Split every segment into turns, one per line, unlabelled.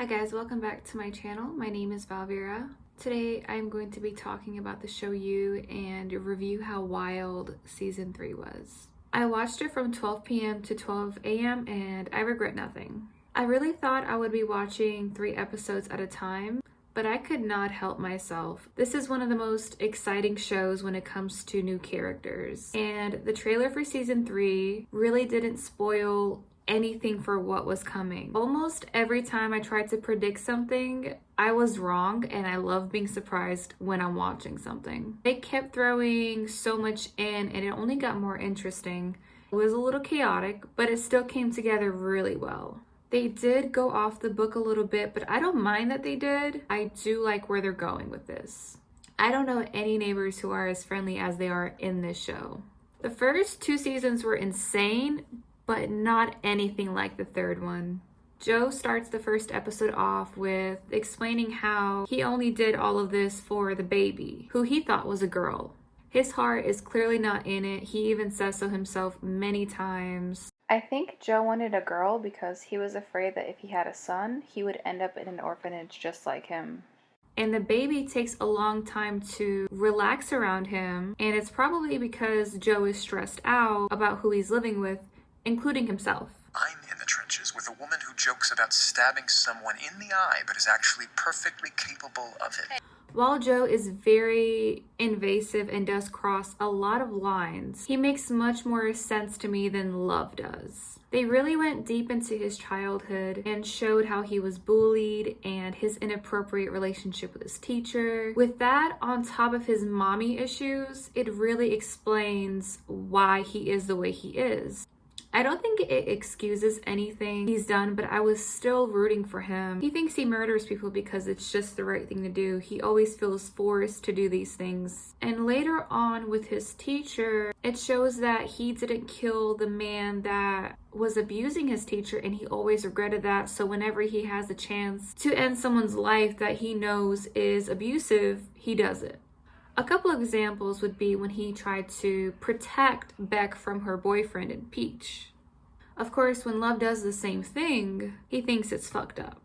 Hi guys, welcome back to my channel. My name is Valvera. Today I'm going to be talking about the show You and review how wild season 3 was. I watched it from 12 p.m. to 12 a.m. and I regret nothing. I really thought I would be watching 3 episodes at a time, but I could not help myself. This is one of the most exciting shows when it comes to new characters, and the trailer for season 3 really didn't spoil anything for what was coming. Almost every time I tried to predict something, I was wrong, and I love being surprised when I'm watching something. They kept throwing so much in and it only got more interesting. It was a little chaotic, but it still came together really well. They did go off the book a little bit, but I don't mind that they did. I do like where they're going with this. I don't know any neighbors who are as friendly as they are in this show. The first 2 seasons were insane, but not anything like the third one. Joe starts the first episode off with explaining how he only did all of this for the baby, who he thought was a girl. His heart is clearly not in it. He even says so himself many times.
I think Joe wanted a girl because he was afraid that if he had a son, he would end up in an orphanage just like him.
And the baby takes a long time to relax around him, and it's probably because Joe is stressed out about who he's living with, including himself.
I'm in the trenches with a woman who jokes about stabbing someone in the eye but is actually perfectly capable of it.
While Joe is very invasive and does cross a lot of lines, he makes much more sense to me than Love does. They really went deep into his childhood and showed how he was bullied and his inappropriate relationship with his teacher. With that on top of his mommy issues, it really explains why he is the way he is. I don't think it excuses anything he's done, but I was still rooting for him. He thinks he murders people because it's just the right thing to do. He always feels forced to do these things. And later on with his teacher, it shows that he didn't kill the man that was abusing his teacher, and he always regretted that. So whenever he has a chance to end someone's life that he knows is abusive, he does it. A couple of examples would be when he tried to protect Beck from her boyfriend in Peach. Of course, when Love does the same thing, he thinks it's fucked up.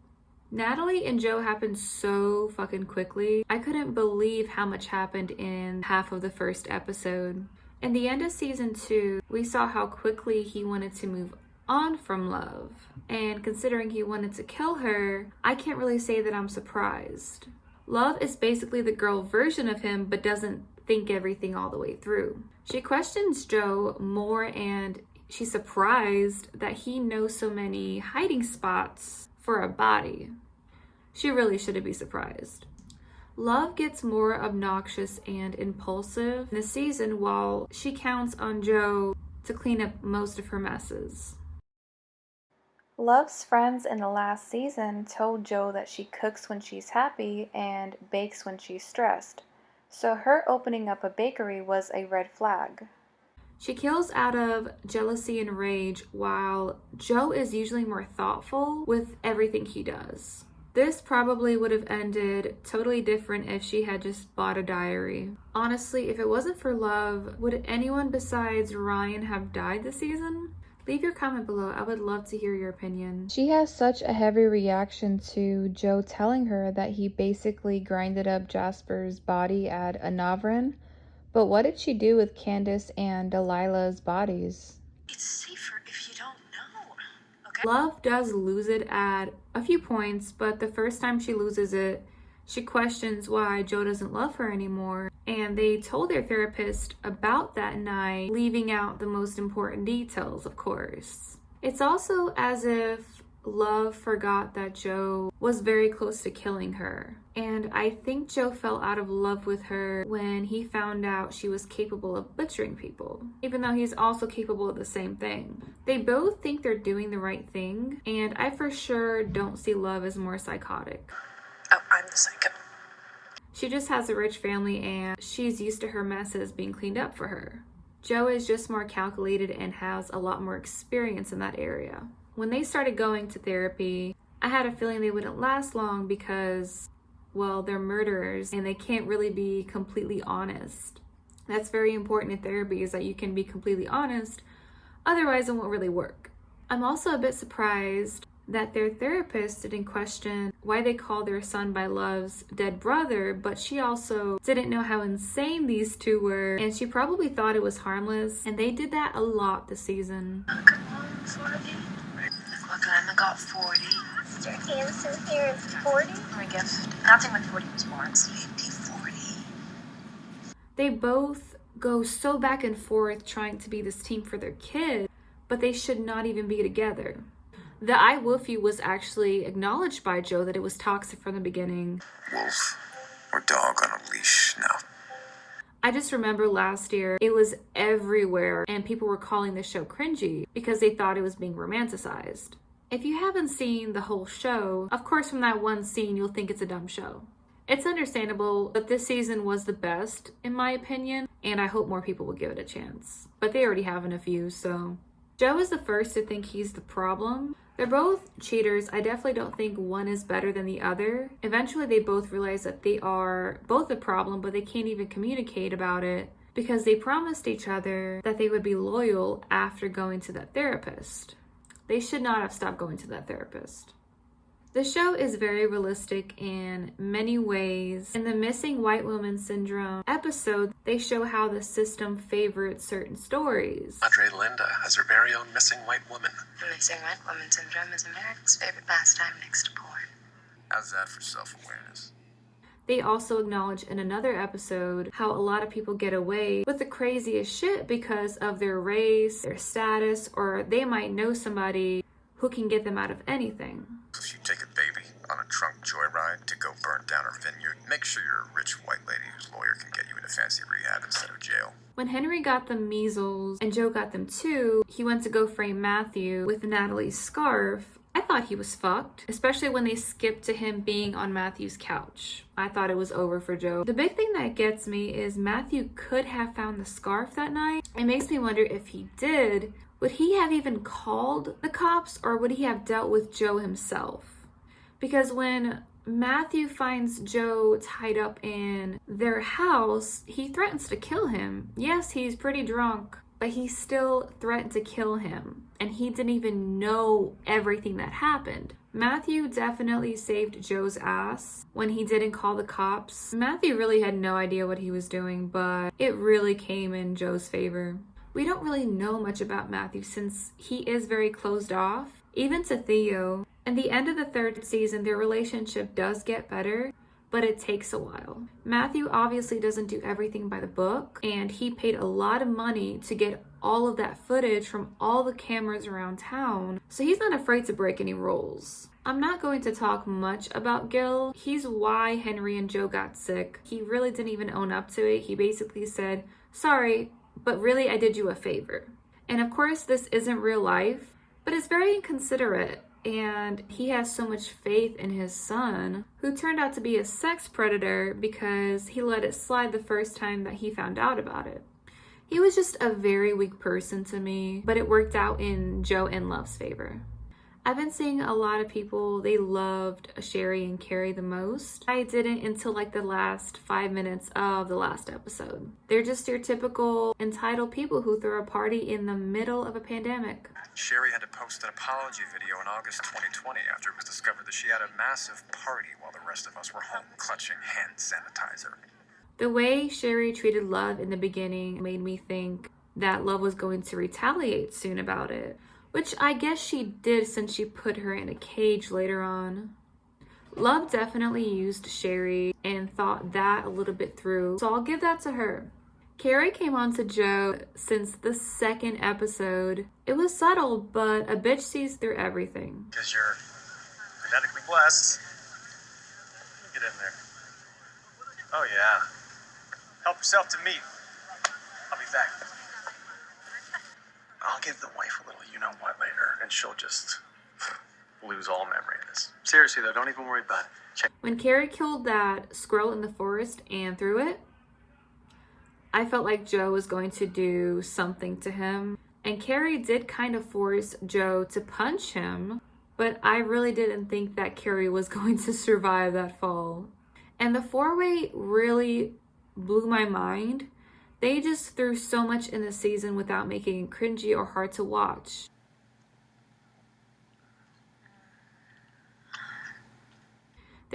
Natalie and Joe happened so fucking quickly. I couldn't believe how much happened in half of the first episode. In the end of season 2, we saw how quickly he wanted to move on from Love. And considering he wanted to kill her, I can't really say that I'm surprised. Love is basically the girl version of him, but doesn't think everything all the way through. She questions Joe more, and she's surprised that he knows so many hiding spots for a body. She really shouldn't be surprised. Love gets more obnoxious and impulsive in the season while she counts on Joe to clean up most of her messes.
Love's friends in the last season told Joe that she cooks when she's happy and bakes when she's stressed, so her opening up a bakery was a red flag.
She kills out of jealousy and rage, while Joe is usually more thoughtful with everything he does. This probably would have ended totally different if she had just bought a diary. Honestly, if it wasn't for Love, would anyone besides Ryan have died this season? Leave your comment below. I would love to hear your opinion.
She has such a heavy reaction to Joe telling her that he basically grinded up Jasper's body at Anavrin. But what did she do with Candace and Delilah's bodies?
It's safer if you don't know, okay?
Love does lose it at a few points, but the first time she loses it, she questions why Joe doesn't love her anymore. And they told their therapist about that night, leaving out the most important details, of course. It's also as if Love forgot that Joe was very close to killing her. And I think Joe fell out of love with her when he found out she was capable of butchering people, even though he's also capable of the same thing. They both think they're doing the right thing, and I for sure don't see Love as more psychotic.
Oh, I'm the psycho.
She just has a rich family and she's used to her messes being cleaned up for her. Joe is just more calculated and has a lot more experience in that area. When they started going to therapy, I had a feeling they wouldn't last long because, well, they're murderers and they can't really be completely honest. That's very important in therapy, is that you can be completely honest, otherwise it won't really work. I'm also a bit surprised that their therapist didn't question why they called their son by Love's dead brother, but she also didn't know how insane these two were, and she probably thought it was harmless, and they did that a lot this season.
Come on, 40. Look, I got 40. Mr. Hanson here is 40. My gift. Nothing when 40 was born. Sleepy 40.
They both go so back and forth trying to be this team for their kid, but they should not even be together. The I Wolf You was actually acknowledged by Joe that it was toxic from the beginning.
Wolf or dog on a leash now.
I just remember last year, it was everywhere and people were calling the show cringy because they thought it was being romanticized. If you haven't seen the whole show, of course from that one scene you'll think it's a dumb show. It's understandable, but this season was the best in my opinion, and I hope more people will give it a chance. But they already have enough views, so. Joe is the first to think he's the problem. They're both cheaters. I definitely don't think one is better than the other. Eventually they both realize that they are both the problem, but they can't even communicate about it because they promised each other that they would be loyal after going to that therapist. They should not have stopped going to that therapist. The show is very realistic in many ways. In the Missing White Woman Syndrome episode, they show how the system favored certain stories.
Madre Linda has her very own missing white woman.
The Missing White Woman Syndrome is America's favorite pastime next to porn.
How's that for self-awareness?
They also acknowledge in another episode how a lot of people get away with the craziest shit because of their race, their status, or they might know somebody who can get them out of anything.
If you take a baby on a drunk joyride to go burn down her vineyard, make sure you're a rich white lady whose lawyer can get you into fancy rehab instead of jail.
When Henry got the measles and Joe got them too, he went to go frame Matthew with Natalie's scarf. I thought he was fucked, especially when they skipped to him being on Matthew's couch. I thought it was over for Joe. The big thing that gets me is Matthew could have found the scarf that night. It makes me wonder if he did, would he have even called the cops or would he have dealt with Joe himself? Because when Matthew finds Joe tied up in their house, he threatens to kill him. Yes, he's pretty drunk, but he still threatened to kill him. And he didn't even know everything that happened. Matthew definitely saved Joe's ass when he didn't call the cops. Matthew really had no idea what he was doing, but it really came in Joe's favor. We don't really know much about Matthew since he is very closed off, even to Theo. In the end of the third season, their relationship does get better, but it takes a while. Matthew obviously doesn't do everything by the book, and he paid a lot of money to get all of that footage from all the cameras around town, so he's not afraid to break any rules. I'm not going to talk much about Gil. He's why Henry and Joe got sick. He really didn't even own up to it. He basically said, sorry, but really I did you a favor. And of course this isn't real life, but it's very inconsiderate. And he has so much faith in his son, who turned out to be a sex predator because he let it slide the first time that he found out about it. He was just a very weak person to me, but it worked out in Joe and Love's favor. I've been seeing a lot of people, they loved Sherry and Carrie the most. I didn't until like the last 5 minutes of the last episode. They're just your typical entitled people who throw a party in the middle of a pandemic.
Sherry had to post an apology video in August 2020 after it was discovered that she had a massive party while the rest of us were home clutching hand sanitizer.
The way Sherry treated Love in the beginning made me think that Love was going to retaliate soon about it, which I guess she did since she put her in a cage later on. Love definitely used Sherry and thought that a little bit through, so I'll give that to her. Carrie came on to Joe since the second episode. It was subtle, but a bitch sees through everything.
Because you're genetically blessed. Get in there. Oh yeah. Help yourself to meat. I'll be back. I'll give the wife a little you-know-what later, and she'll just lose all memory of this. Seriously, though, don't even worry about it.
When Carrie killed that squirrel in the forest and threw it, I felt like Joe was going to do something to him. And Carrie did kind of force Joe to punch him, but I really didn't think that Carrie was going to survive that fall. And the four-way really blew my mind. They just threw so much in the season without making it cringy or hard to watch.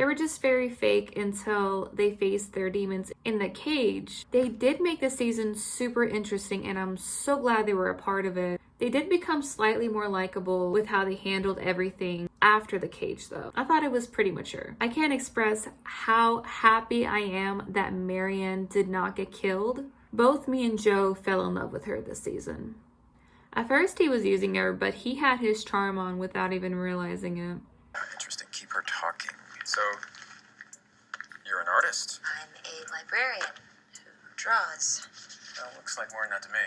They were just very fake until they faced their demons in the cage. They did make the season super interesting, and I'm so glad they were a part of it. They did become slightly more likable with how they handled everything after the cage, though. I thought it was pretty mature. I can't express how happy I am that Marianne did not get killed. Both me and Joe fell in love with her this season. At first he was using her, but he had his charm on without even realizing it.
Interesting. Keep her talking. So, you're an artist?
I'm a librarian who draws.
Well, looks like more not to me.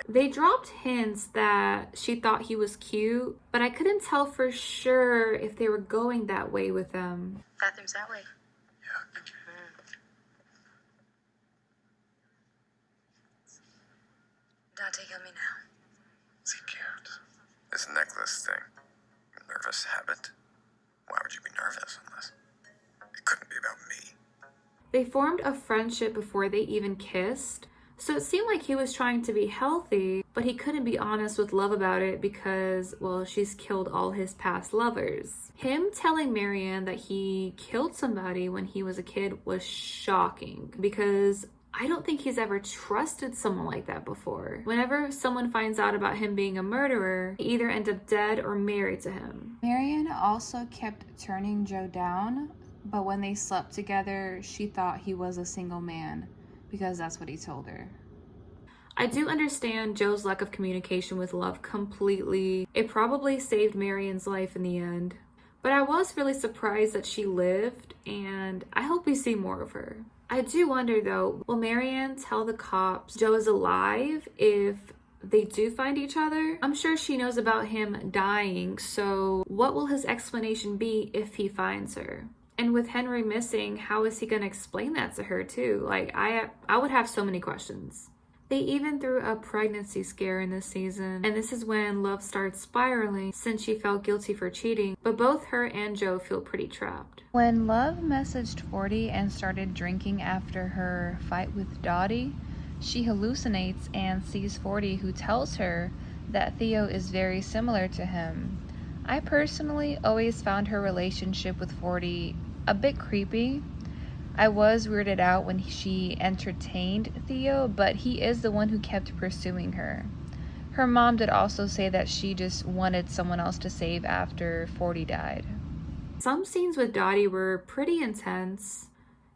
They dropped hints that she thought he was cute, but I couldn't tell for sure if they were going that way with them.
Bathroom's that way.
Yeah.
Dante, kill me now.
Is he cute? This necklace thing. A nervous habit? Why would you be nervous unless it couldn't be about me?
They formed a friendship before they even kissed, so it seemed like he was trying to be healthy, but he couldn't be honest with Love about it because, well, she's killed all his past lovers. Him telling Marianne that he killed somebody when he was a kid was shocking because I don't think he's ever trusted someone like that before. Whenever someone finds out about him being a murderer, they either end up dead or married to him.
Marianne also kept turning Joe down, but when they slept together, she thought he was a single man because that's what he told her.
I do understand Joe's lack of communication with Love completely. It probably saved Marianne's life in the end. But I was really surprised that she lived, and I hope we see more of her. I do wonder though, will Marianne tell the cops Joe is alive if they do find each other? I'm sure she knows about him dying, so what will his explanation be if he finds her? And with Henry missing, how is he going to explain that to her too? Like, I would have so many questions. They even threw a pregnancy scare in this season, and this is when Love starts spiraling since she felt guilty for cheating, but both her and Joe feel pretty trapped.
When Love messaged 40 and started drinking after her fight with Dottie, she hallucinates and sees 40, who tells her that Theo is very similar to him. I personally always found her relationship with 40 a bit creepy. I was weirded out when she entertained Theo, but he is the one who kept pursuing her. Her mom did also say that she just wanted someone else to save after 40 died.
Some scenes with Dottie were pretty intense,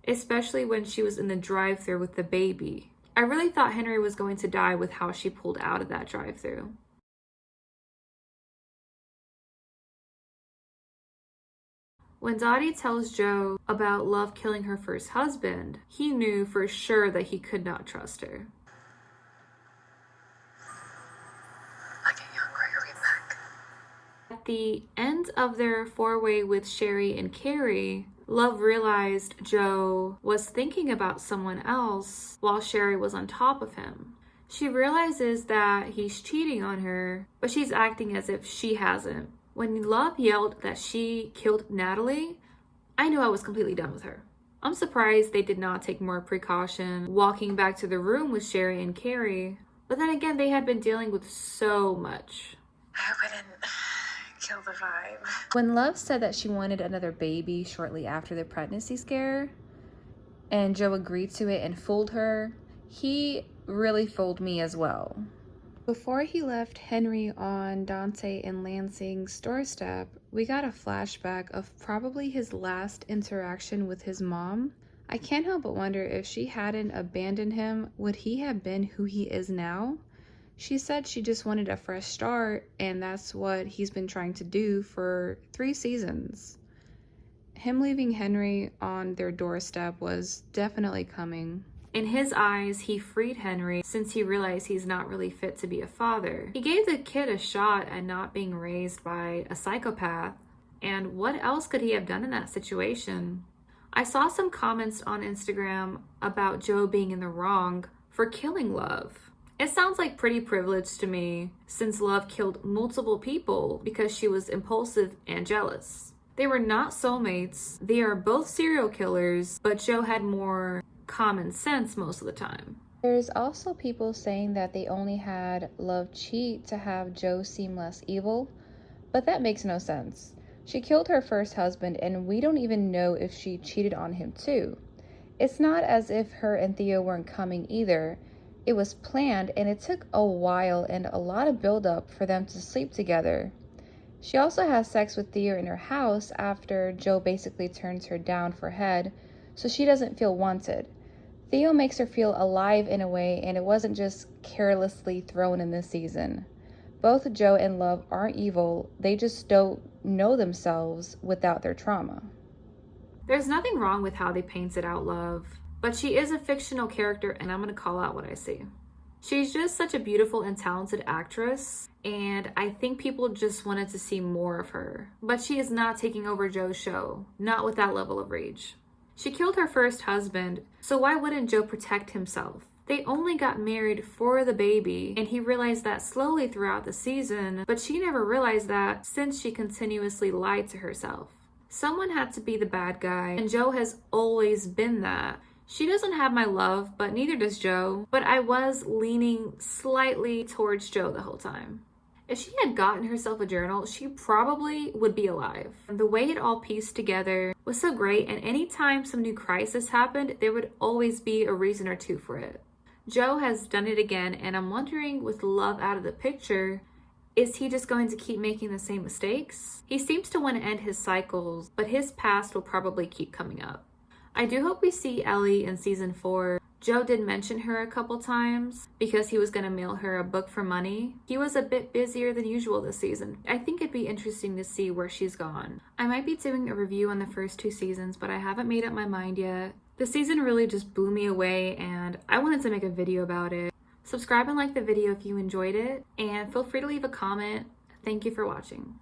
especially when she was in the drive-thru with the baby. I really thought Henry was going to die with how she pulled out of that drive-thru. When Dottie tells Joe about Love killing her first husband, he knew for sure that he could not trust her.
Like a young Gregory Peck.
At the end of their four-way with Sherry and Carrie, Love realized Joe was thinking about someone else while Sherry was on top of him. She realizes that he's cheating on her, but she's acting as if she hasn't. When Love yelled that she killed Natalie, I knew I was completely done with her. I'm surprised they did not take more precaution walking back to the room with Sherry and Carrie, but then again, they had been dealing with so much.
I hope I didn't kill the vibe.
When Love said that she wanted another baby shortly after the pregnancy scare, and Joe agreed to it and fooled her, he really fooled me as well. Before he left Henry on Dante and Lansing's doorstep, we got a flashback of probably his last interaction with his mom. I can't help but wonder if she hadn't abandoned him, would he have been who he is now? She said she just wanted a fresh start, and that's what he's been trying to do for 3 seasons. Him leaving Henry on their doorstep was definitely coming.
In his eyes, he freed Henry since he realized he's not really fit to be a father. He gave the kid a shot at not being raised by a psychopath, and what else could he have done in that situation? I saw some comments on Instagram about Joe being in the wrong for killing Love. It sounds like pretty privilege to me, since Love killed multiple people because she was impulsive and jealous. They were not soulmates, they are both serial killers, but Joe had more common sense most of the time.
There's also people saying that they only had Love cheat to have Joe seem less evil, but that makes no sense. She killed her first husband, and we don't even know if she cheated on him too. It's not as if her and Theo weren't coming either. It was planned, and it took a while and a lot of build-up for them to sleep together. She also has sex with Theo in her house after Joe basically turns her down for head, so she doesn't feel wanted. Theo makes her feel alive in a way, and it wasn't just carelessly thrown in this season. Both Joe and Love aren't evil, they just don't know themselves without their trauma.
There's nothing wrong with how they painted out Love, but she is a fictional character, and I'm gonna call out what I see. She's just such a beautiful and talented actress, and I think people just wanted to see more of her. But she is not taking over Joe's show, not with that level of rage. She killed her first husband, so why wouldn't Joe protect himself? They only got married for the baby, and he realized that slowly throughout the season, but she never realized that since she continuously lied to herself. Someone had to be the bad guy, and Joe has always been that. She doesn't have my love, but neither does Joe, but I was leaning slightly towards Joe the whole time. If she had gotten herself a journal, she probably would be alive. The way it all pieced together was so great, and anytime some new crisis happened, there would always be a reason or two for it. Joe has done it again, and I'm wondering, with Love out of the picture, is he just going to keep making the same mistakes? He seems to want to end his cycles, but his past will probably keep coming up. I do hope we see Ellie in season 4. Joe did mention her a couple times because he was going to mail her a book for money. He was a bit busier than usual this season. I think it'd be interesting to see where she's gone. I might be doing a review on the first 2 seasons, but I haven't made up my mind yet. The season really just blew me away, and I wanted to make a video about it. Subscribe and like the video if you enjoyed it, and feel free to leave a comment. Thank you for watching.